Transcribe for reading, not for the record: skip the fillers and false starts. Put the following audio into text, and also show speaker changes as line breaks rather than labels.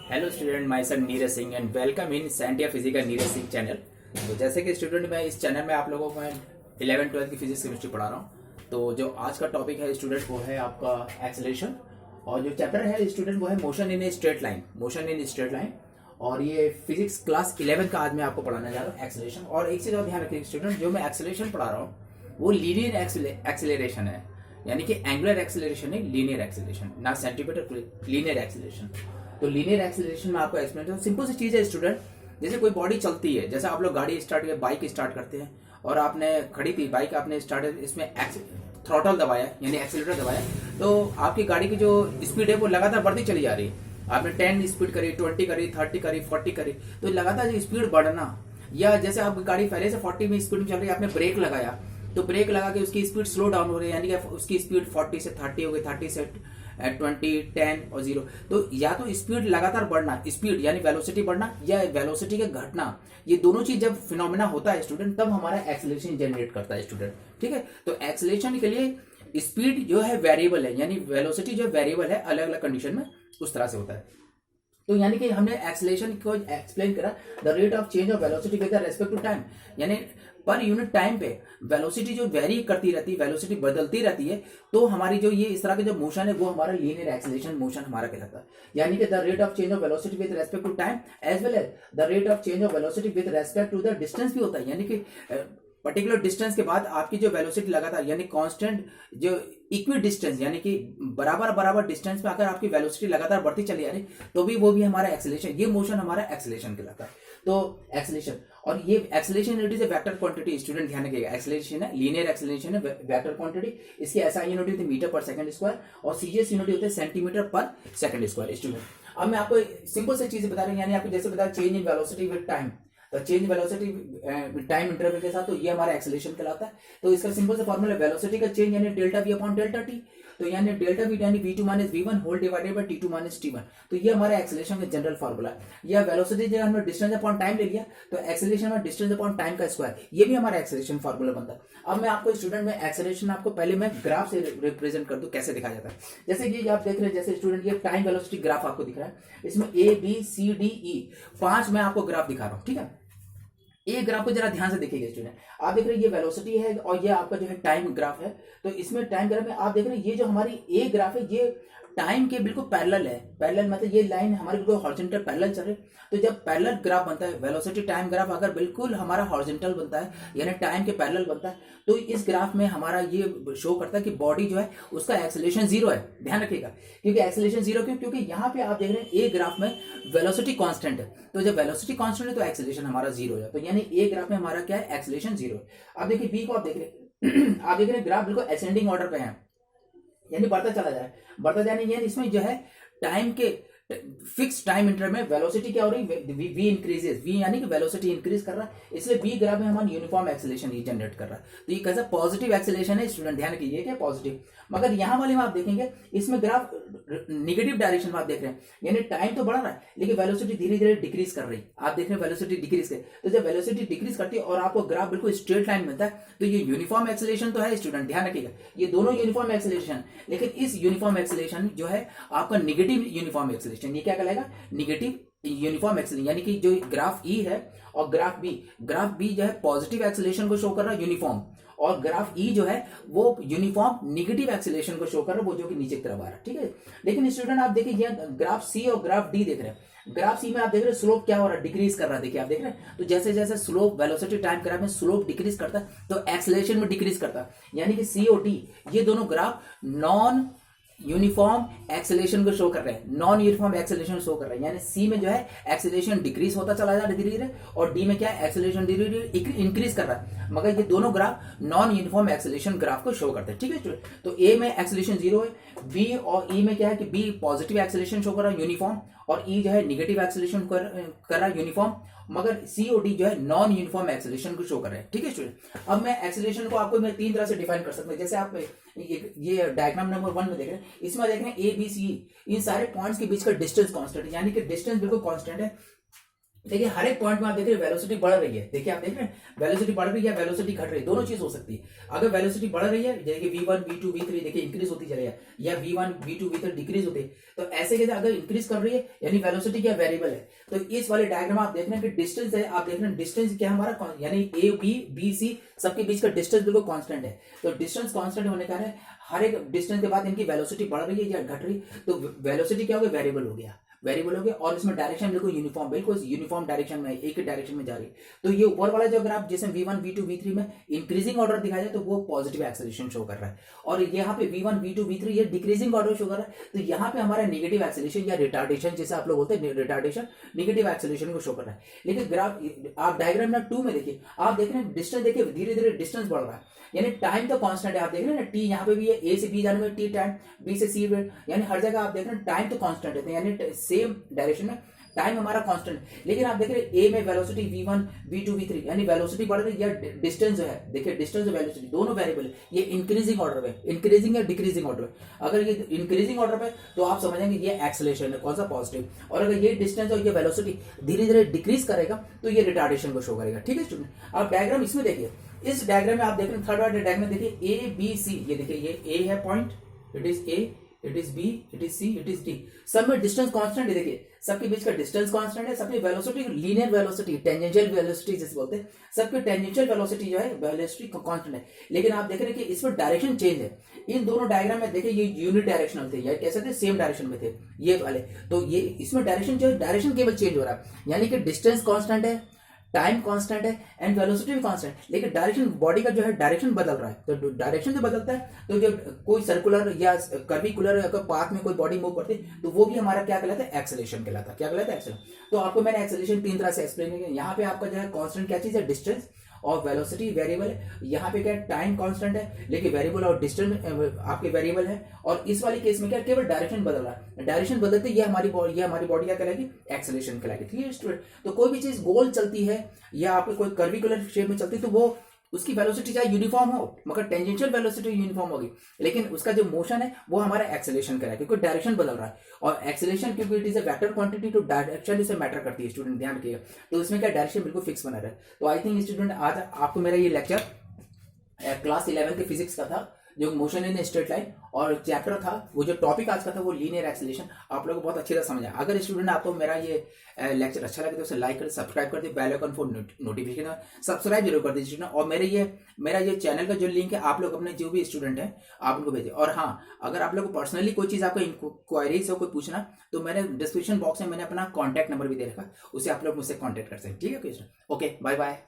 Hello student, my son Neeraj Singh and welcome in Santia physics का Neeraj Singh channel. तो जैसे कि स्टूडेंट, मैं इस चैनल में आप लोगों को 11th-12th की फिजिक्स केमिस्ट्री पढ़ा रहा हूँ। तो जो आज का टॉपिक है स्टूडेंट वो है आपका एक्सेलरेशन, और जो चैप्टर है स्टूडेंट वो है motion in a straight line. Motion in straight line, और ये फिजिक्स क्लास 11 का आज मैं आपको पढ़ाने जा रहा हूँ, एक्सेलरेशन। और एक चीज़ और ध्यान रखिए स्टूडेंट, जो मैं एक्सेलरेशन पढ़ा रहा हूँ वो लीनियर एक्सेलरेशन है, यानी कि एंगुलर एक्सेलरेशन है, लीनियर एक्सेलरेशन ना सेंटीमीटर, लीनियर एक्सेलरेशन। तो लीनियर एक्सेलरेशन में आपको एक्सप्लेन तो सिंपल सी चीज है स्टूडेंट। जैसे कोई बॉडी चलती है, जैसे आप लोग गाड़ी स्टार्ट कर बाइक स्टार्ट करते हैं, और आपने खड़ी थी बाइक, आपने स्टार्ट इसमें थ्रॉटल दबाया यानी एक्सीलरेटर दबाया, तो आपकी गाड़ी की जो स्पीड है वो लगातार बढ़ती चली जा रही है। आपने 10 स्पीड करी, 20 करी, 30 करी, 40 करी, तो लगातार जो स्पीड बढ़ना, या जैसे आपकी गाड़ी पहले से 40 में स्पीड में चल रही है, आपने ब्रेक लगाया तो ब्रेक लगा के उसकी स्पीड स्लो डाउन हो रही है, यानी कि उसकी स्पीड 40 से 30 हो गई, 30 से 20, 10 और 0। तो या तो स्पीड लगातार बढ़ना, स्पीड यानी वेलोसिटी बढ़ना, या वेलोसिटी का घटना, ये दोनों चीज जब फिनोमेना होता है स्टूडेंट, तब हमारा एक्सेलरेशन जनरेट करता है स्टूडेंट। ठीक है, तो एक्सेलरेशन के लिए स्पीड जो है वेरिएबल है, यानी वेलोसिटी जो वेरिएबल है, अलग अलग कंडीशन में उस तरह से होता है। तो यानी कि हमने एक्सेलरेशन को एक्सप्लेन करा, the rate of change of velocity with respect to time, यानी पर यूनिट टाइम पे वेलोसिटी जो वेरी करती रहती है, वेलोसिटी बदलती रहती है, तो हमारी जो ये इस तरह का जो मोशन है वो हमारा लीनियर एक्सेलरेशन मोशन हमारा कहलाता है। यानी कि the rate of change of velocity with respect to time as well as the rate of change of velocity with respect to the distance भी होता है, यानी कि पर्टिकुलर डिस्टेंस के बाद आपकी जो वेलोसिटी लगातार यानी कांस्टेंट जो इक्वी डिस्टेंस, यानी कि बराबर बराबर डिस्टेंस पे अगर आपकी वेलोसिटी लगातार बढ़ती चली आ रही, तो भी वो भी हमारा एक्सेलरेशन, ये मोशन हमारा एक्सेलरेशन कहलाता है। तो एक्सेलरेशन, और ये acceleration unit is a vector quantity, student ध्यान रखिएगा। एक्सेलरेशन है, लीनियर एक्सेलरेशन है, वेक्टर क्वांटिटी। इसकी एसआई यूनिट होती है मीटर पर सेकंड स्क्वायर, और सीजीएस यूनिट होते हैं सेंटीमीटर पर सेकंड स्क्वायर। स्टूडेंट, अब मैं आपको सिंपल से चीजें बता रहा हूं, यानी आपको जैसे बता change in velocity with time, तो चेंज वेलोसिटी टाइम इंटरवल के साथ, तो ये हमारा एक्सेलरेशन कहलाता है। तो इसका सिंपल सा फॉर्मूला, वेलोसिटी का चेंज यानी delta V upon delta T, तो यानी डेल्टा वी यानी v2 minus v1 whole divided by t2 minus t1। तो ये हमारा एक्सेलरेशन का जनरल फॉर्मूला है। या वेलोसिटी जो हमने डिस्टेंस अपॉन टाइम ले लिया, तो एक्सेलरेशन में डिस्टेंस अपॉन टाइम का स्क्वायर, ये भी हमारा एक्सेलरेशन फॉर्मूला बनता है। अब मैं आपको स्टूडेंट में एक्सेलरेशन आपको पहले मैं ग्राफ से रिप्रेजेंट कर दूं, कैसे दिखाया जाता है। जैसे कि आप देख रहे हैं, जैसे स्टूडेंट ये टाइम वेलोसिटी ग्राफ आपको दिख रहा है, इसमें A B C D E 5 मैं आपको ग्राफ दिखा रहा हूं। ठीक है, ये ग्राफ को जरा ध्यान से देखिएगा स्टूडेंट। आप देख रहे हैं ये वेलोसिटी है, और ये आपका जो है टाइम ग्राफ है। तो इसमें टाइम ग्राफ में आप देख रहे हैं ये जो हमारी ए ग्राफ है, ये टाइम के बिल्कुल पैरेलल है। पैरेलल मतलब ये लाइन हमारे बिल्कुल हॉरिजॉन्टल पैरेलल चल रही है। तो जब पैरेलल ग्राफ बनता है, वेलोसिटी टाइम ग्राफ अगर बिल्कुल हमारा हॉरिजॉन्टल बनता है, यानी टाइम के पैरेलल बनता है, तो इस ग्राफ में हमारा ये शो करता है कि बॉडी जो है उसका एक्सेलरेशन 0 है। ध्यान रखिएगा, क्योंकि एक्सेलरेशन 0 क्यों? क्योंकि यहाँ पे आप देख रहे हैं ए ग्राफ में वेलोसिटी कांस्टेंट है, तो जब वेलोसिटी कांस्टेंट है तो एक्सेलरेशन हमारा 0 है। तो यानी ए ग्राफ में हमारा क्या है, एक्सेलरेशन 0 है। अब देखिए बी को आप देख रहे हैं आप देख रहे हैं ग्राफ बिल्कुल असेंडिंग ऑर्डर पे है, यानी बढ़ता चला जाए, बढ़ता जाने, यानी इसमें जो है टाइम के फिक्स टाइम इंटरवल में वेलोसिटी क्या हो रही है, वी इंक्रीजेस, वी यानी कि वेलोसिटी इंक्रीज कर रहा है, इसलिए बी ग्राफ में हमारा यूनिफॉर्म एक्सेलरेशन ही जनरेट कर रहा है। तो ये कैसा पॉजिटिव एक्सेलरेशन है स्टूडेंट, ध्यान कीजिए क्या पॉजिटिव। मगर यहां वाले में आप देखेंगे इसमें ग्राफ निगेटिव डायरेक्शन में आप देख रहे हैं, यानी टाइम तो बढ़ रहा है लेकिन वेलोसिटी धीरे धीरे डिक्रीज कर रही है। आप देख रहे हैं वेलोसिटी डिक्रीज कर, तो जब वेलोसिटी डिक्रीज करती है और आपको ग्राफ बिल्कुल स्ट्रेट लाइन मिलता है, तो ये यूनिफॉर्म एक्सेलरेशन तो है स्टूडेंट, ध्यान रखिएगा, ये दोनों यूनिफॉर्म एक्सेलरेशन। लेकिन इस यूनिफॉर्म एक्सेलरेशन जो है आपका निगेटिव यूनिफॉर्म एक्सेलरेशन, ये क्या कहलाएगा, निगेटिव यूनिफॉर्म एक्सेलरेशन। यानी कि जो ग्राफ ई है और ग्राफ बी जो है पॉजिटिव एक्सेलरेशन को शो कर रहा है यूनिफॉर्म, और ग्राफ ई जो है वो यूनिफॉर्म निगेटिव एक्सेलरेशन को शो कर रहा है, वो जो कि नीचे की तरफ आ रहा है। ठीक है, लेकिन स्टूडेंट आप देखिए ये ग्राफ सी और ग्राफ डी देख रहे हैं, ग्राफ सी में आप देख रहे हैं स्लोप क्या हो रहा है, डिक्रीज कर रहा है। देखिए आप देख रहे हैं, तो जैसे जैसे स्लोप वेलोसिटी टाइम ग्राफ में स्लोप डिक्रीज करता है, तो एक्सेलरेशन में डिक्रीज करता है। यानी कि सी और डी ये दोनों ग्राफ नॉन यूनिफॉर्म एक्सेलरेशन को शो कर रहे हैं, नॉन यूनिफॉर्म एक्सेलरेशन शो कर रहे हैं। यानी सी में जो है एक्सेलरेशन डिक्रीज होता चला जा रहा है धीरे धीरे, और डी में क्या है एक्सेलरेशन धीरे धीरे इंक्रीज कर रहा है। मगर ये दोनों graph non uniform acceleration graph को शो करते हैं। ठीक है, तो ए में एक्सेलरेशन 0 है, बी और ई में क्या है कि बी पॉजिटिव एक्सेलरेशन शो कर रहा है यूनिफॉर्म, और ई जो है निगेटिव एक्सेलरेशन कर रहा है यूनिफॉर्म, मगर सी और डी जो है नॉन यूनिफॉर्म एक्सेलरेशन को शो कर रहे हैं। ठीक है स्टूडेंट, अब मैं एक्सेलरेशन को आपको मैं 3 तरह से डिफाइन कर सकता हूं। जैसे आप ये डायग्राम नंबर 1 में देख रहे हैं, इसमें देख रहे हैं ए बी सी, इन सारे पॉइंट्स के बीच का डिस्टेंस कांस्टेंट है, यानी कि डिस्टेंस बिल्कुल कांस्टेंट है। देखिए हर एक पॉइंट में आप देख रहे हैं वेलोसिटी बढ़ रही है। देखिए आप देख रहे हैं वेलोसिटी बढ़ रही है, वेलोसिटी घट रही है, दोनों चीज हो सकती है। अगर वेलोसिटी बढ़ रही है जैसे कि v1 v2 v3 देखिए इंक्रीज होती चली है, या v1 v2 v3 डिक्रीज होती है, तो ऐसे कैसे अगर इंक्रीज कर रही है यानी वेलोसिटी क्या वेरिएबल है। तो इस वाले डायग्राम आप देख रहे हैं कि डिस्टेंस है, आप देख रहे हैं डिस्टेंस क्या हमारा यानी ए बी सी सबके बीच का डिस्टेंस बिल्कुल कांस्टेंट है। तो डिस्टेंस कांस्टेंट होने का है हर एक डिस्टेंस के बाद इनकी वेलोसिटी बढ़ रही है या घट रही है, तो वेलोसिटी क्या हो गया वेरिएबल हो गया, वेरिएबल हो गया। और इसमें डायरेक्शन बिल्कुल यूनिफॉर्म डायरेक्शन में एक ही डायरेक्शन में जा रही है। तो ये ऊपर वाला जो ग्राफ जिसमें v1 v2 v3 में इंक्रीजिंग ऑर्डर दिखाया जाए तो वो पॉजिटिव एक्सेलरेशन शो कर रहा है, और यहाँ पे v1 v2 v3 ये डिक्रीजिंग ऑर्डर शो कर रहा है। तो यहाँ पे हमारा नेगेटिव एक्सेलरेशन या रिटार्डेशन जैसे आप लोग बोलते हैं रिटार्डेशन नेगेटिव एक्सेलरेशन को शो कर रहा है। लेकिन ग्राफ आप डायग्राम में 2 में देखिए, आप देख रहे हैं डिस्टेंस देखिए धीरे धीरे डिस्टेंस बढ़ रहा है, यानी टाइम तो कांस्टेंट है। आप देख रहे हैं ना टी यहाँ पे भी है, ए से बी जाने में टी टाइम, बी से सी यानी हर जगह आप देख रहे हैं टाइम तो कांस्टेंट है, यानी सेम डायरेक्शन में टाइम हमारा कांस्टेंट। लेकिन आप देख रहे हैं ए में वेलोसिटी v1 v2 v3 यानी वेलोसिटी बढ़ रही है या डिस्टेंस जो है, देखिए डिस्टेंस और वेलोसिटी दोनों वेरिएबल है, ये इंक्रीजिंग ऑर्डर पे, इंक्रीजिंग या डिक्रीजिंग ऑर्डर पे। अगर ये इंक्रीजिंग ऑर्डर पे तो आप समझेंगे ये एक्सेलरेशन है कौन सा पॉजिटिव, और अगर ये डिस्टेंस और ये वेलोसिटी धीरे धीरे डिक्रीज करेगा तो ये रिटार्डेशन को शो करेगा। ठीक है स्टूडेंट, आप डायग्राम इसमें देखिए, इस डायग्राम में आप देख रहे हैं थर्ड वाले डायग्राम में देखिए ए बी सी, ये देखिए ये ए है point, it is A, it is B, it is C, it is D, सब में डिस्टेंस कांस्टेंट है। देखिए सबके बीच का डिस्टेंस कांस्टेंट है, सबकी velocity linear velocity tangential velocity जैसे बोलते हैं, सबकी टेंजेंशियल वेलोसिटी जो है वेलोसिटी कांस्टेंट है। लेकिन आप देख रहे हैं कि इसमें डायरेक्शन चेंज है। इन दोनों डायग्राम में देखिए ये यूनिट डायरेक्शनल थे या कैसे थे सेम डायरेक्शन में थे ये वाले, तो ये इसमें डायरेक्शन जो है डायरेक्शन केवल चेंज हो रहा है, यानी कि डिस्टेंस कांस्टेंट है, टाइम कांस्टेंट है एंड वेलोसिटी भी कांस्टेंट, लेकिन डायरेक्शन बॉडी का जो है डायरेक्शन बदल रहा है। तो डायरेक्शन जो बदलता है तो जब कोई सर्कुलर या कर्विकुलर पाथ में कोई बॉडी मूव करती है तो वो भी हमारा क्या कहलाता है एक्सेलरेशन कहलाता है। क्या कहलाता है एक्सेलरेशन। तो आपको मैंने एक्सेलरेशन 3 तरह से एक्सप्लेन किया। यहाँ पे आपका जो है कांस्टेंट क्या चीज है डिस्टेंस, और वेलोसिटी वेरिएबल है। यहाँ पे क्या टाइम कांस्टेंट है लेकिन वेरिएबल और डिस्टेंस आपके वेरिएबल है। और इस वाली केस में क्या केवल डायरेक्शन बदल रहा है, डायरेक्शन बदलते ये हमारी बॉडी क्या कहलाएगी एक्सेलरेशन कहलाएगी। ठीक है स्टूडेंट, तो कोई भी चीज गोल चलती है या आपके कोई कर्विकुलर शेप में चलती है तो वो उसकी वेलोसिटी चाहे यूनिफॉर्म हो मगर टेंजेंशियल वेलोसिटी यूनिफॉर्म होगी, लेकिन उसका जो मोशन है वो हमारा एक्सेलरेशन का है क्योंकि डायरेक्शन बदल रहा है। और एक्सेलरेशन क्योंकि it is a vector quantity तो डायरेक्शन इसे मैटर करती है स्टूडेंट, ध्यान रखिएगा। तो इसमें क्या डायरेक्शन बिल्कुल फिक्स बना रहा है। तो आई थिंक स्टूडेंट आज आपको मेरा ये लेक्चर क्लास 11 के फिजिक्स का था जो मोशन इन स्ट्रेट लाइन, और चैप्टर था वो जो टॉपिक आज का था वो लीनियर एक्सेलरेशन, आप लोगों को बहुत अच्छी तरह समझ आया। अगर स्टूडेंट आपको मेरा ये लेक्चर अच्छा लगे तो उसे लाइक कर सब्सक्राइब कर दे, bell icon for notification subscribe जरूर कर दीजिए ना। और मेरा ये चैनल का जो लिंक है आप लोग अपने जो भी स्टूडेंट हैं आप उनको भेजें। और हाँ, अगर आप लोग को पर्सनली कोई चीज़ आपको इंक्वायरीज हो कोई पूछना तो मैंने डिस्क्रिप्शन बॉक्स में मैंने अपना कॉन्टैक्ट नंबर भी दे रखा, उसे आप लोग मुझसे कॉन्टैक्ट कर सकते हैं। ठीक है, ओके बाय बाय।